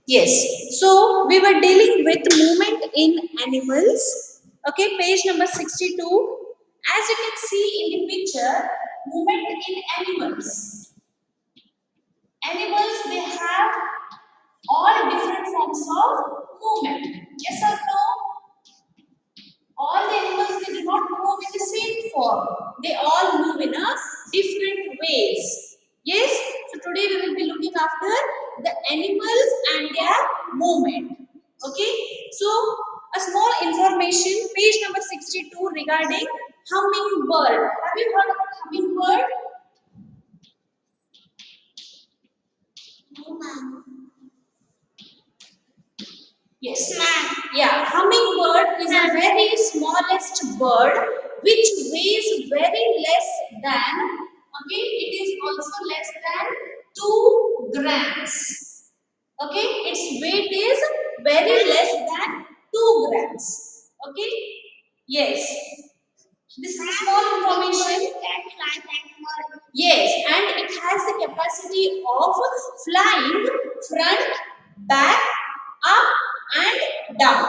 Yes. So we were dealing with movement in animals. Okay, page number 62. As you can see in the picture, movement in animals. Animals, they have all different forms of movement. Yes or no? All the animals, they do not move in the same form. They all move in a different ways. Yes? So today we will be looking after the animals and their movement. Okay? So a small information, page number 62 regarding hummingbird. Have you heard about hummingbird? Yes. Yeah, hummingbird is a very smallest bird which weighs very less than, okay, it is also less than 2 grams. Okay, its weight is very less than 2 grams. Okay, yes. This is small information. Yes, and it has the capacity of flying front, back, up and down.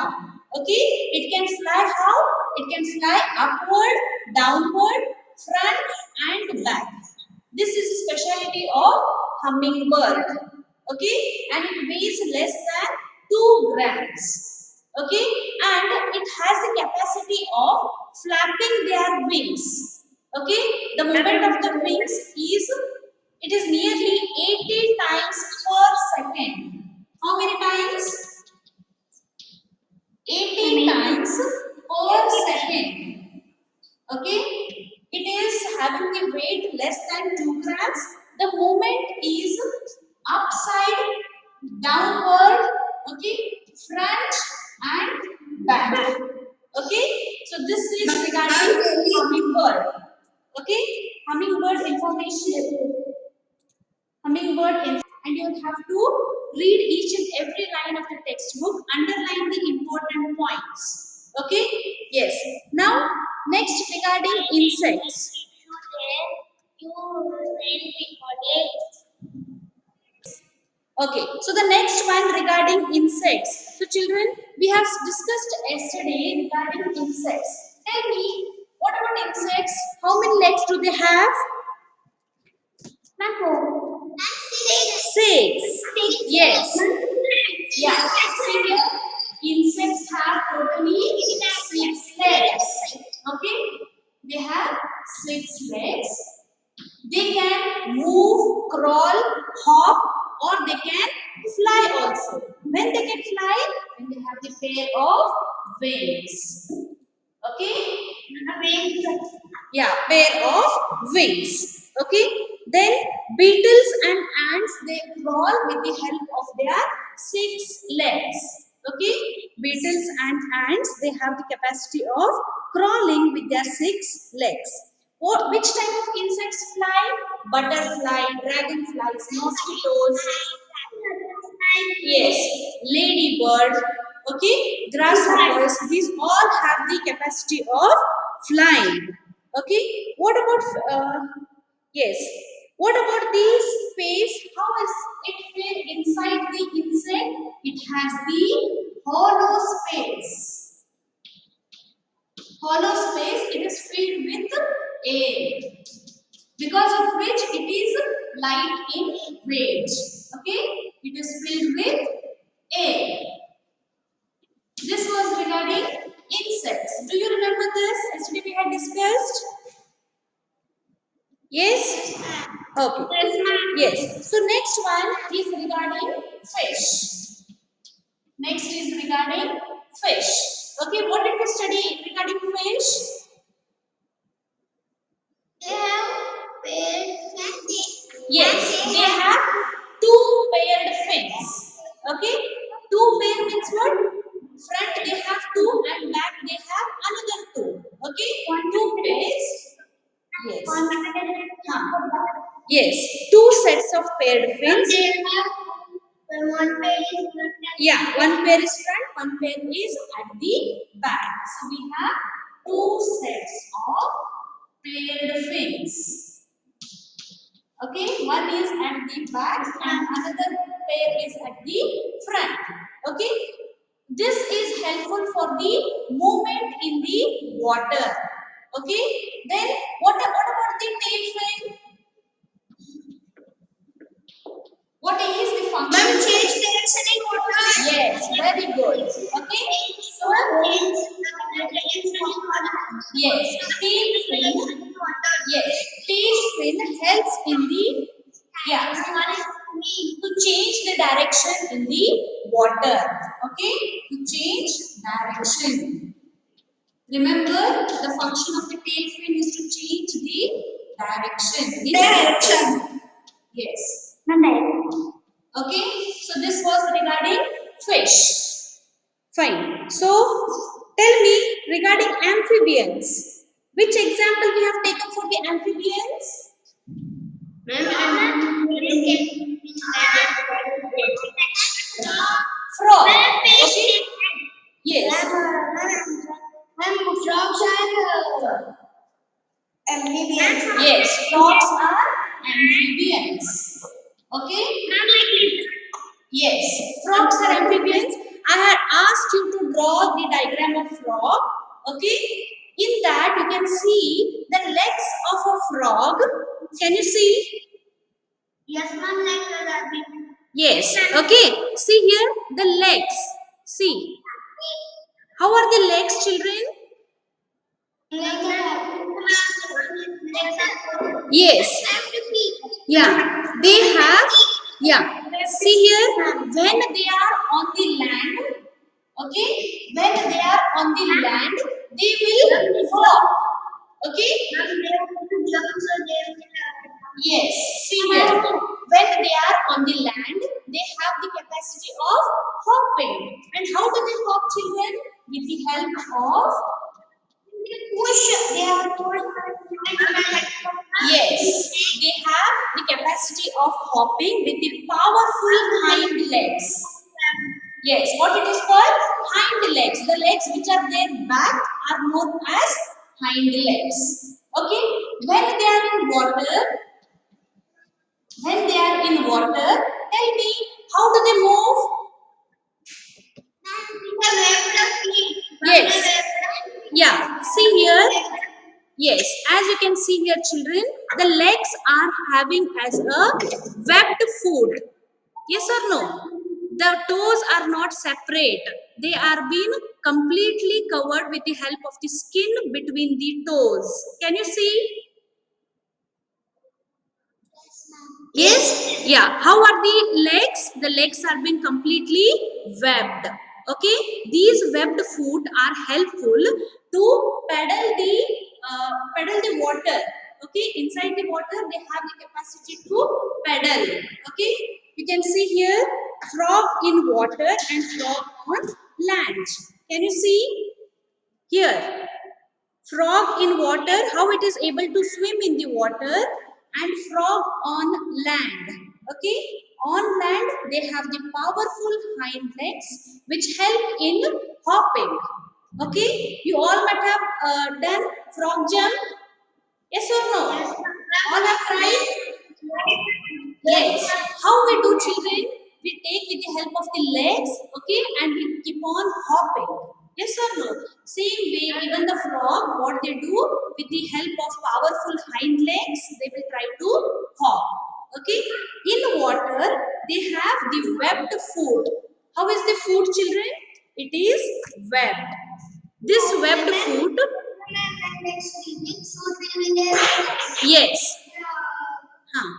Okay, it can fly how? It can fly upward, downward, front and back. This is the specialty of hummingbird. Okay, and it weighs less than 2 grams. Okay, and it has the capacity of flapping their wings. Okay, the movement of the wings is, it is nearly 80 times per second. How many times? 80 times per second. Okay, it is having the weight less than 2 grams. The movement is upside, downward, okay, front and back. Okay, so this is regarding hummingbird. Okay, hummingbird information. And you have to read each and every line of the textbook, underline the important points. Okay, yes. Now next regarding insects. Okay, so the next one regarding insects. So children, we have discussed yesterday regarding insects. Tell me, what about insects? How many legs do they have? Six. Yes. Yeah. See here, insects have totally 6 legs. Okay. They have 6 legs. They can move, crawl, hop, or they can fly also. When they can fly, when they have the pair of wings. Okay? Yeah, pair of wings. Okay? Then beetles and ants, they crawl with the help of their 6 legs. Okay? Beetles and ants, they have the capacity of crawling with their 6 legs. Which type of insects fly? Butterfly, dragonflies, mosquitoes. Yes, ladybird, okay, grasshoppers, these all have the capacity of flying. Okay, what about, yes, what about the space? How is it filled inside the insect? It has the hollow space. Hollow space, it is filled with air, because of which it is light in weight. Okay, it is filled with air. This was regarding insects. Do you remember this? Yesterday we had discussed. Yes? Okay. Yes. So next one is regarding fish. Next is regarding fish. Okay, what did we study regarding fish? Yes, they have 2 paired fins. Okay, 2 pair means what? Front they have 2 and back they have another 2. Okay, 2 pairs. Yes. Yes, 2 sets of paired fins. Yeah, one pair is front, one pair is at the back. So we have 2 sets of paired fins. Okay, one is at the back and another pair is at the front. about the movement in the water. Okay. Then what about the tail fin? What is the function? Ma'am, change direction in water. Yes, very good. Okay. So yes, tail fin. Yes, tail fin helps in the, yeah, to change the direction in the water. Okay, to change direction. Remember, the function of the tail fin is to change the direction. Direction. Yes. Okay, so this was regarding fish. Fine. So tell me regarding amphibians. Which example we have taken for the amphibians? Frog. Okay. Yes. Ma'am, frogs are amphibians. Yes. Frogs are amphibians. Okay. Yes. Frogs are amphibians. I had asked you to draw the diagram of frog. Okay. In that you can see the legs of a frog. Can you see? Yes, ma'am, like that. Yes. Okay. See here the legs. See. How are the legs, children? Yes. Yeah. They have. Yeah. See here when they are on the land. Okay. When they are on the land, they will hop. Okay. Yes. See here. When they are on the land, they have the capacity of hopping. And how do they hop, children? With the help of Push. They are yes, they have the capacity of hopping with the powerful hind legs. Yes, what it is called? Hind legs. The legs which are their back are known as hind legs. Okay, when they are in water, tell me how do they move? Yes, yeah. See here. Yes, as you can see here, children, the legs are having as a webbed foot. Yes or no? The toes are not separate. They are being completely covered with the help of the skin between the toes. Can you see? Yes? Yeah. How are the legs? The legs are being completely webbed. Okay? These webbed foot are helpful to pedal the water. Okay? Inside the water, they have the capacity to pedal. Okay? You can see here frog in water and frog on land. Can you see? Here frog in water, how it is able to swim in the water, and frog on land. Okay, on land they have the powerful hind legs which help in hopping. Okay, you all might have done frog jump. Yes or no? All have tried. Yes. How we do, children? We take with the help of the legs, okay, and we keep on hopping. Yes or no? Same way, even the frog, what they do with the help of powerful hind legs, they will try to hop. Okay. In water, they have the webbed foot. How is the foot, children? It is webbed. This webbed foot, yes. Huh.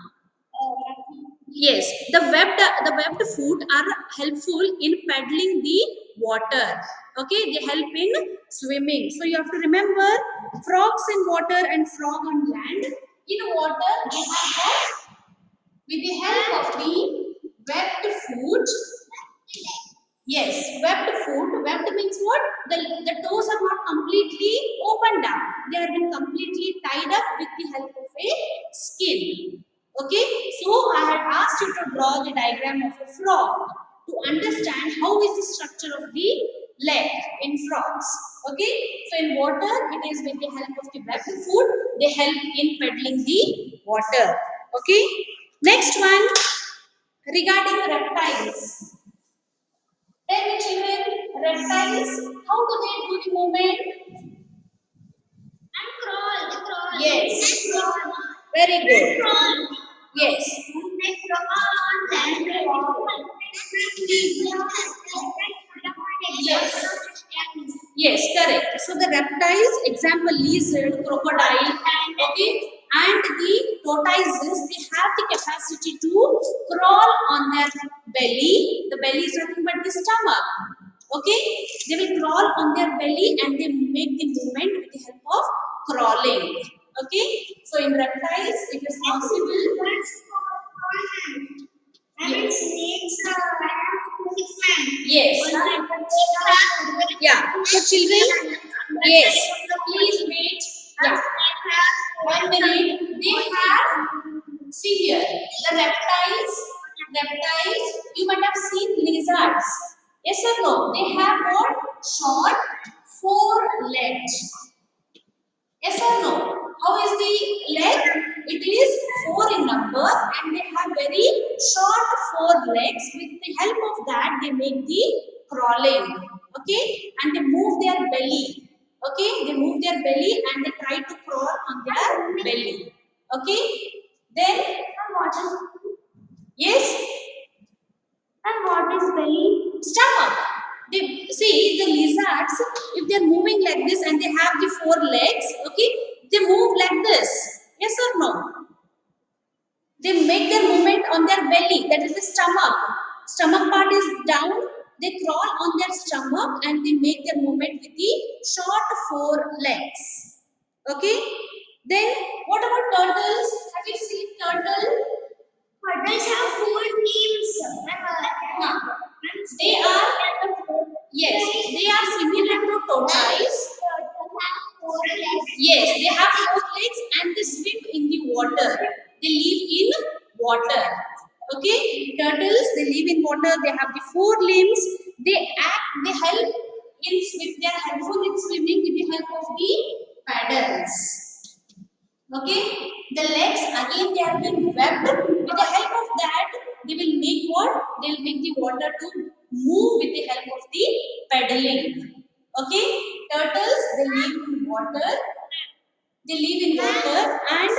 Yes, the webbed foot are helpful in paddling the water. Okay, they help in swimming. So you have to remember frogs in water and frog on land. In water, they have got with the help of the webbed foot. Yes, webbed foot. Webbed means what? The toes are not completely opened up. They have been completely tied up with the help of a skin. Okay, so I had asked you to draw the diagram of a frog to understand how is the structure of the leg in frogs. Okay, so in water it is with the help of the webbed foot. They help in peddling the water. Okay, next one regarding reptiles. Tell me children, reptiles, how do they do the movement? And crawl, they crawl. Yes. And crawl. Very And good. crawl. Yes. They crawl and they walk. Yes. Yes, correct. So the reptiles, example lizard, crocodile, okay, and the tortoises, they have the capacity to crawl on their belly. The belly is nothing but the stomach. Okay, they will crawl on their belly and they make the movement with the help of crawling. Okay, so in reptiles, it is possible. I mean, snakes have 6 men. Yes. Yeah. So children, yes. Please wait. Yeah. 1 minute. They have. See here. The reptiles. You might have seen lizards. Yes or no? They have what? Short 4 legs. Yes or no? How is the leg? It is 4 in number and they have very short 4 legs. With the help of that, they make the crawling. Okay? And they move their belly. Okay? They move their belly and they try to crawl on their belly. Okay? Then, yes? And what is belly? Stomach. They see the lizards, if they're moving like this and they have the 4 legs, okay, they move like this. Yes or no? They make their movement on their belly, that is the stomach. Stomach part is down, they crawl on their stomach and they make their movement with the short 4 legs. Okay? Then what about turtles? Have you seen turtle? Turtles have 4 names. Huh. They are, yes, they are similar to tortoise. Yes, they have 4 legs and they swim in the water. They live in water. Okay, turtles, they live in water. They have the 4 limbs. They help in swim. They are helpful in swimming with the help of the paddles. Okay, the legs again they have been webbed. With the help of that, they will make what? They will make the water to move with the help of the paddling. Okay, turtles they live in water. They live in water and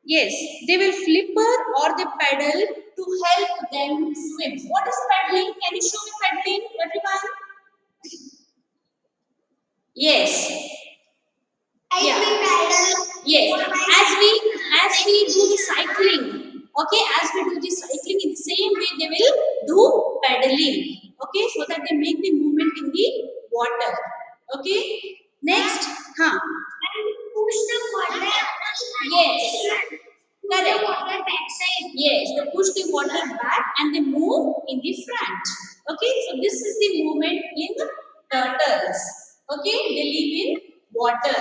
yes, they will flipper or they paddle to help them swim. What is paddling? Can you show me paddling, everyone? Yes. I Yeah. will paddle. Yes, as we do the cycling, okay, as we do the cycling in the same way they will do paddling, okay, so that they make the movement in the water. Okay, next, huh? And push the water. Yes, Push the correct. water backside. Yes, they push the water back and they move in the front. Okay, so this is the movement in turtles. Okay, they live in water.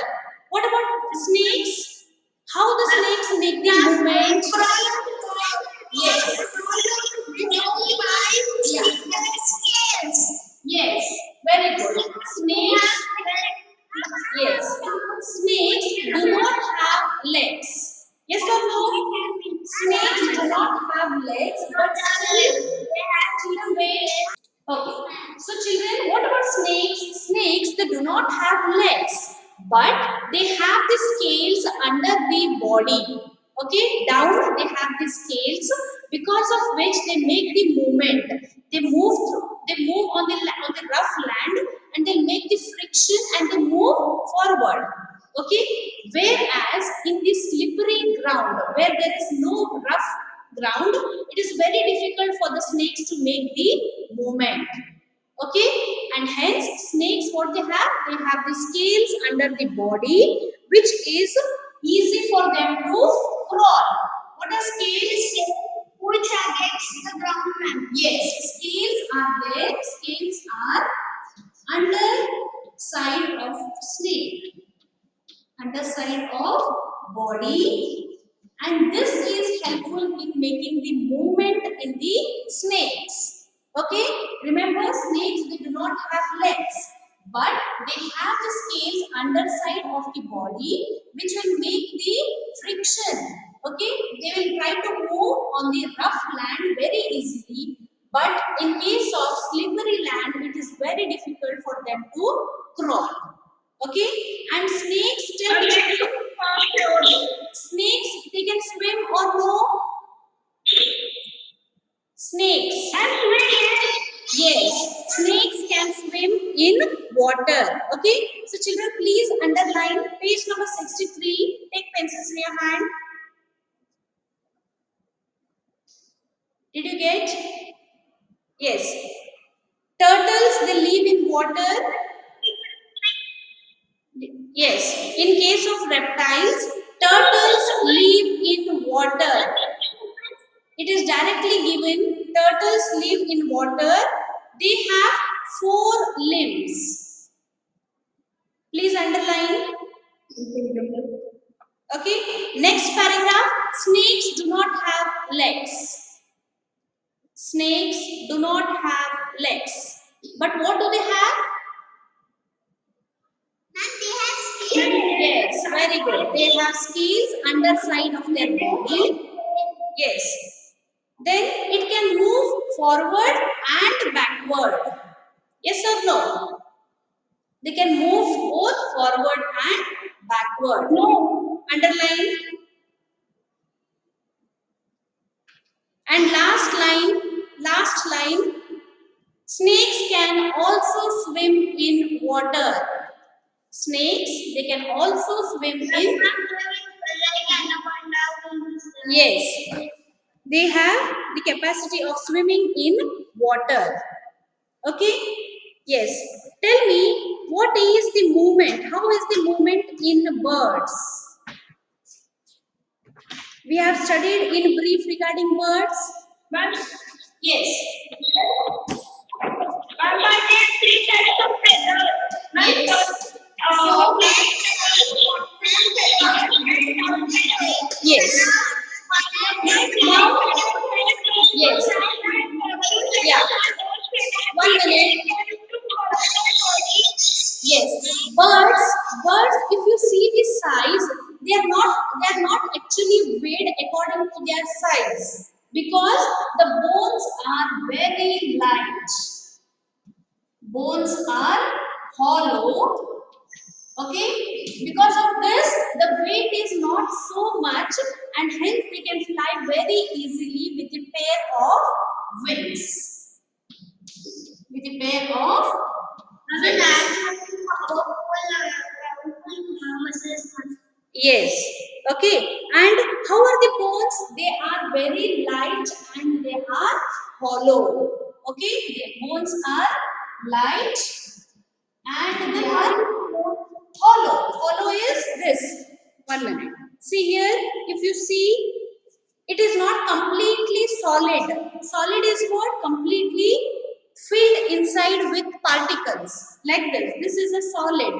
What about snakes? How the snakes make the movement? Yes. Yeah. Yes. Very good. Snakes. Yes. Snakes do not have legs. Yes or no? Snakes do not have legs, but still they have children wait. Okay. So children, what about snakes? Snakes they do not have legs, but they have the scales under the body. Okay, down they have the scales because of which they make the movement. They move through. They move on the rough land and they make the friction and they move forward. Okay, whereas in the slippery ground where there is no rough ground, it is very difficult for the snakes to make the movement. Okay, and hence snakes what they have the scales under the body which is easy for them to crawl. What are scales? Which against the ground, ma'am. Yes, scales are there. Scales are under side of snake, underside of body, and this is helpful in making the movement in the snakes. Okay, remember snakes they do not have legs, but they have the scales underside of the body which will make the friction. Okay, they will try to move on the rough land very easily But in case of slippery land, it is very difficult for them to crawl. Okay? And snakes, tell me, snakes, they can swim or no? Snakes. Yes, snakes can swim in water. Okay? So children, please underline page number 63. Take pencils in your hand. Did you get? Yes. Turtles, they live in water. Yes. In case of reptiles, turtles live in water. It is directly given. Turtles live in water. They have 4 limbs. Please underline. Okay. Next paragraph. Snakes do not have legs. Snakes do not have legs. But what do they have? Yes, very good. They have scales underside of their body. Yes. Then it can move forward and backward. Yes or no? They can move both forward and backward. No. Underline. And last line. Snakes can also swim in water. Snakes, they can also swim in. Yes, they have the capacity of swimming in water. Okay? Yes. Tell me, what is the movement? How is the movement in birds? We have studied in brief regarding birds. Birds? Yes. Yes. So, yes. Now, yes. Yeah. 1 minute. Yes. Birds, if you see the size, they are not actually weighed according to their size because the bones are very light. Bones are hollow. Okay, because of this, the weight is not so much, and hence they can fly very easily with a pair of wings. With a pair of wings. Yes. Okay. And how are the bones? They are very light and they are hollow. Okay. The bones are light and they are hollow. Hollow is this. 1 minute. See here, if you see, it is not completely solid. Solid is what? Completely filled inside with particles. Like this. This is a solid.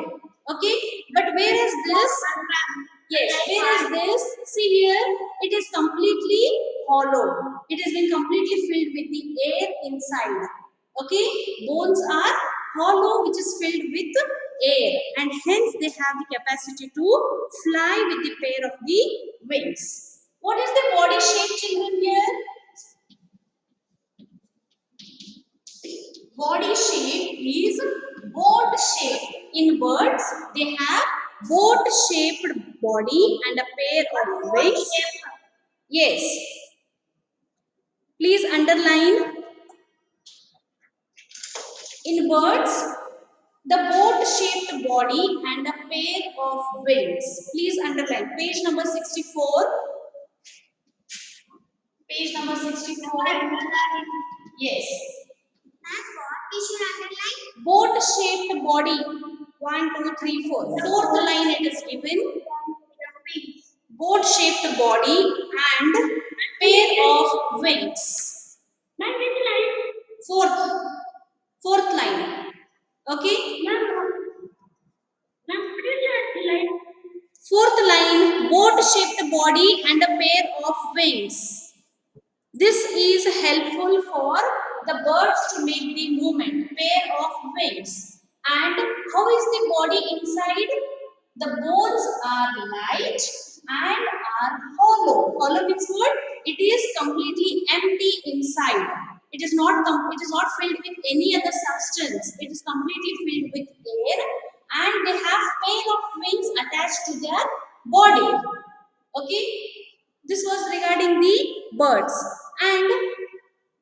Okay. But where is this? Yes. Where is this? See here, it is completely hollow. It has been completely filled with the air inside. Okay. Bones are hollow, which is filled with air, and hence they have the capacity to fly with the pair of the wings. What is the body shape, children, here? Body shape is boat shape. In birds, they have boat shaped body and a pair of wings. Yes. Please underline. In birds, the boat shaped body and a pair of wings. Please underline. Page number 64. Page number 64. Yes. Boat shaped body. 1, 2, 3, 4. Fourth line it is given. Boat shaped body and pair of wings. Fourth. Fourth line. Okay. Fourth line, boat shaped body and a pair of wings. This is helpful for the birds to make the movement, pair of wings. And how is the body inside? The bones are light and are hollow. Hollow means what? It is completely empty inside. It is not filled with any other substance. It is completely filled with air, and they have pair of wings attached to their body. Okay, this was regarding the birds. And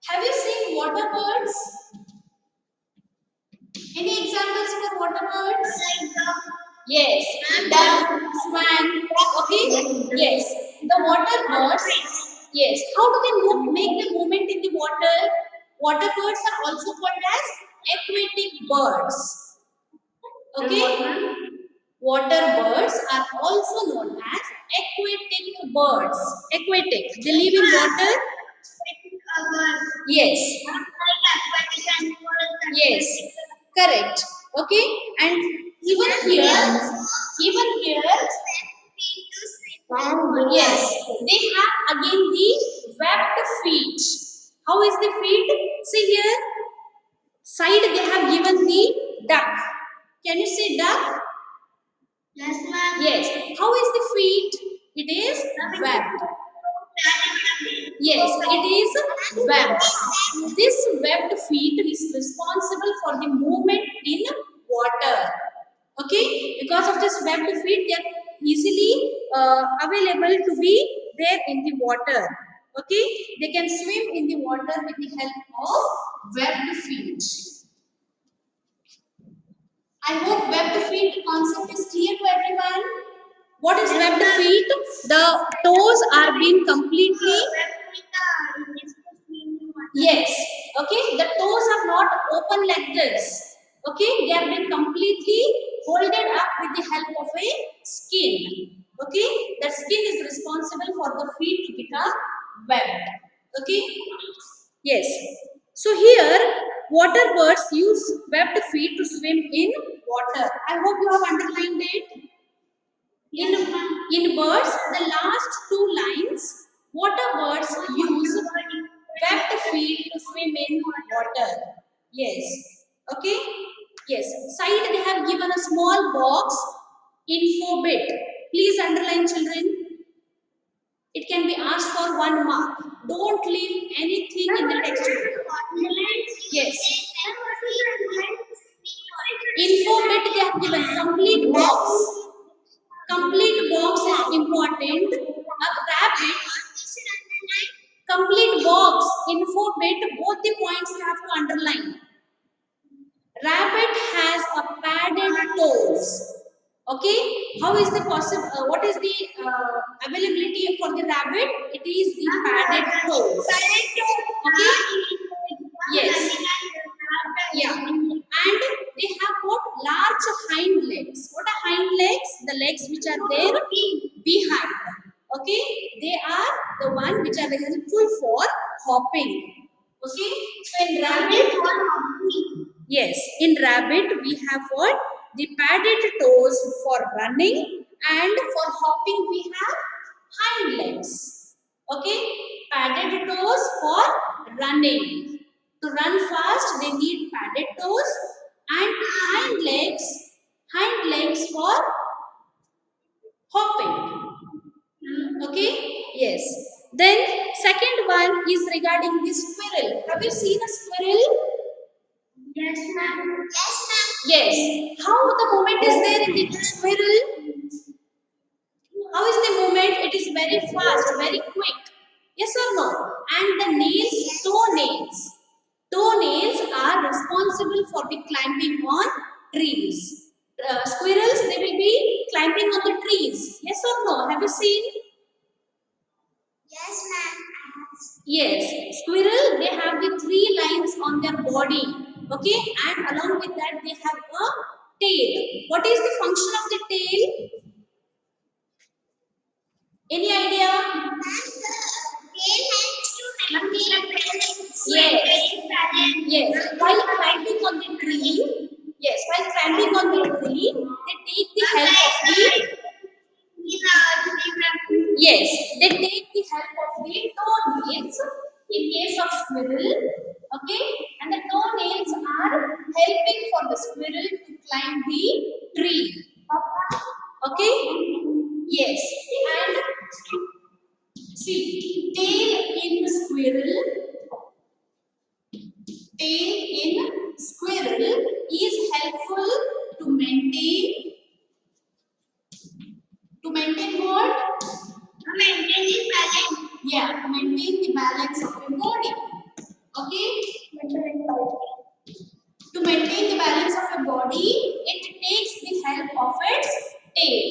have you seen water birds? Any examples for water birds? Yes, duck, swan. Okay, yes, the water birds. Yes, how do they make the movement in the water? Water birds are also called as aquatic birds. Okay, water birds are also known as aquatic birds. Aquatic, they live in water. Yes. Yes. Correct. Okay. And even here, yes, they have again the webbed feet. How is the feet? See here, side they have given the duck. Can you see duck? Yes, ma'am. Yes. How is the feet? It is webbed. Yes, it is webbed. This webbed feet is responsible for the movement in water. Okay, because of this webbed feet, they are easily available to be there in the water. Okay, they can swim in the water with the help of webbed feet. I hope webbed feet concept is clear to everyone. What is webbed feet? The toes are being completely. Yes. Okay. The toes are not open like this. Okay. They have been completely folded up with the help of a skin. Okay. That skin is responsible for the feet to become webbed. Okay. Yes. So here, water birds use webbed feet to swim in water. I hope you have underlined it. In birds, the last two lines, water birds use webbed feet to swim in water. Yes. Okay? Yes. Side they have given a small box, info bit. Please underline, children. It can be asked for 1 mark. Don't leave anything in the textbook. Yes. Info bit they have given complete box. Complete box is important. A rabbit, complete box, info bit, both the points you have to underline. Rabbit has a padded toes. Okay, how is the possible? What is the availability for the rabbit? It is the padded toes. Okay. Yes. Yeah. And they have what? Large hind legs. What are hind legs? The legs which are there behind. Okay. They are the one which are helpful for hopping. Okay. So in rabbit, yes, in rabbit we have what? The padded toes for running, and for hopping we have hind legs. Okay, padded toes for running. To run fast they need padded toes, and hind legs for hopping. Okay, yes. Then second one is regarding the squirrel. Have you seen a squirrel? Yes, ma'am. Yes. How the movement is there in the squirrel? How is the movement? It is very fast, very quick. Yes or no? And the nails, toenails. Toenails are responsible for the climbing on trees. Squirrels, they will be climbing on the trees. Yes or no? Have you seen? Yes, ma'am. Yes, squirrel, they have the three lines on their body. Okay, and along with that, they have a tail. What is the function of the tail? Any idea? Yes. Yes. While climbing on the tree, yes, while climbing on the tree, they take the help of the. Yes, they take the help of the toenails in case of squirrel. Okay, and the toenails are helping for the squirrel to climb the tree. Okay, yes, and see tail in squirrel. tail in squirrel is helpful to maintain what? Maintain the balance. Yeah, to maintain the balance of your body. Okay? To maintain the balance of your body, it takes the help of its tail.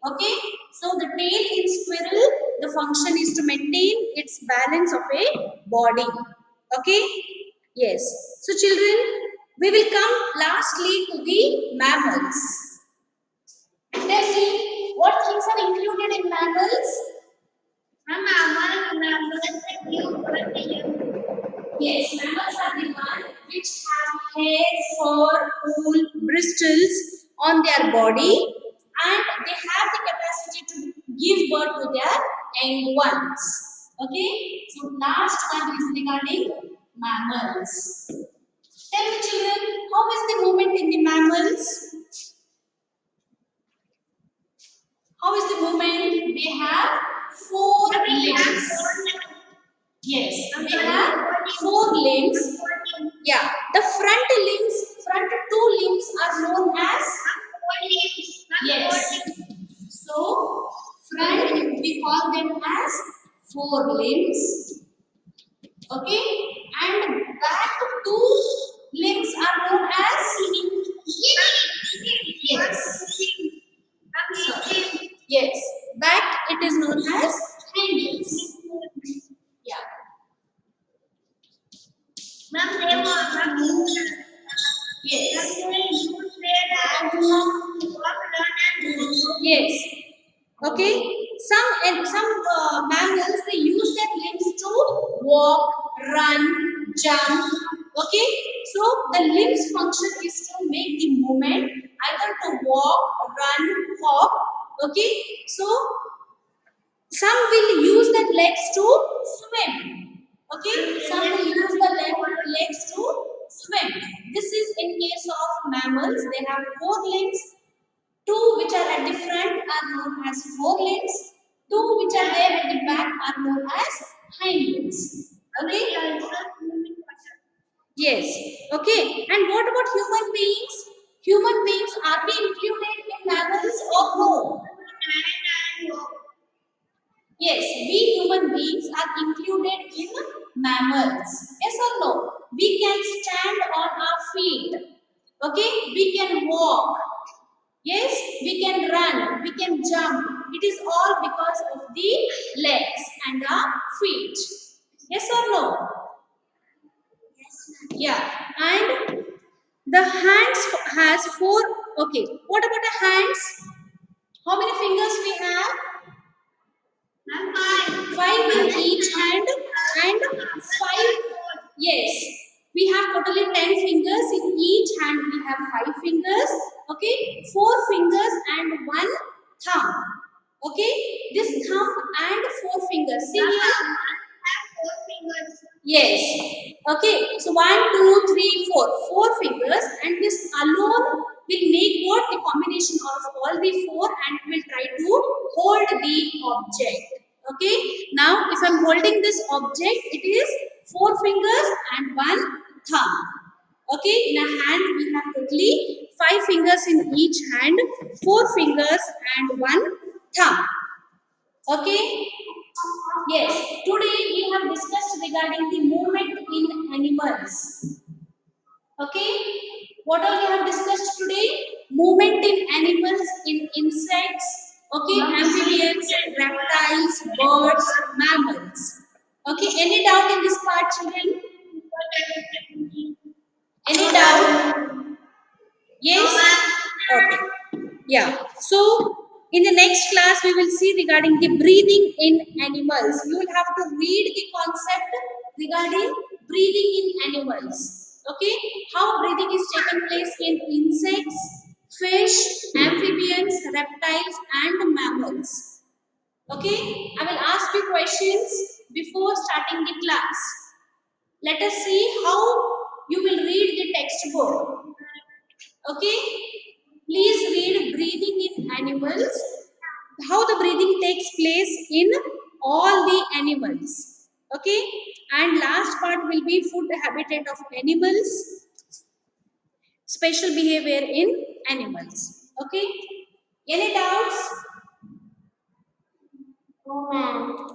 Okay? So the tail in squirrel, the function is to maintain its balance of a body. Okay? Yes. So children, we will come lastly to the mammals. Tell me, what things are included in mammals? Yes, mammals are the one which have hair, fur, wool, bristles on their body, and they have the capacity to give birth to their young ones. Okay, so last one is regarding mammals. Tell me, children, how is the movement in the mammals? How is the movement? They have four limbs. Yes, they have four limbs. Yeah, the front two limbs are known as, yes. So, front we call them as four limbs. Okay, and back two limbs are known as, yes. Sorry. Yes, back it is known as hind limbs. Yeah. Yes. Yes. Okay. Some mammals, they use their limbs to walk, run, jump. Okay. So the limbs function is to make the movement either to walk, run, hop. Okay. So some will use their legs to swim. Okay. Some will use the legs to swim. This is in case of mammals. They have four limbs. Two which are at the front are known as forelimbs. Two which are there at the back are known as hindlimbs. Okay? Yes. Okay. And what about human beings? Human beings, are we included in mammals or no? Yes, we human beings are included in mammals. Yes or no? We can stand on our feet. Okay? We can walk. Yes, we can run, we can jump. It is all because of the legs and the feet. Yes or no? Yeah. And the hands has four. Okay. What about the hands? How many fingers we have? Five in each hand and five. Yes. We have totally 10 fingers. In each hand we have 5 fingers. Okay. 4 fingers and one thumb. Okay. This thumb and 4 fingers. See here. Yes. Okay. So 1, 2, 3, 4. 4 fingers, and this alone will make what? The combination of all the four, and will try to hold the object. Okay. Now if I'm holding this object, it is 4 fingers and one thumb. Okay. In a hand we have totally 5 fingers in each hand, 4 fingers and one thumb. Okay. Yes, today we have discussed regarding the movement in animals. Okay, what all we have discussed today? Movement in animals, in insects, okay, amphibians, reptiles, birds, mammals. Okay, any doubt in this part, children? Any doubt? Yes? Okay. Yeah. So in the next class we will see regarding the breathing in animals. You will have to read the concept regarding breathing in animals. Okay? How breathing is taking place in insects, fish, amphibians, reptiles and mammals. Okay? I will ask you questions before starting the class. Let us see how you will read the textbook. Okay? Please read breathing in animals. How the breathing takes place in all the animals. Okay, and last part will be food habitat of animals, special behavior in animals. Okay, any doubts? No, ma'am.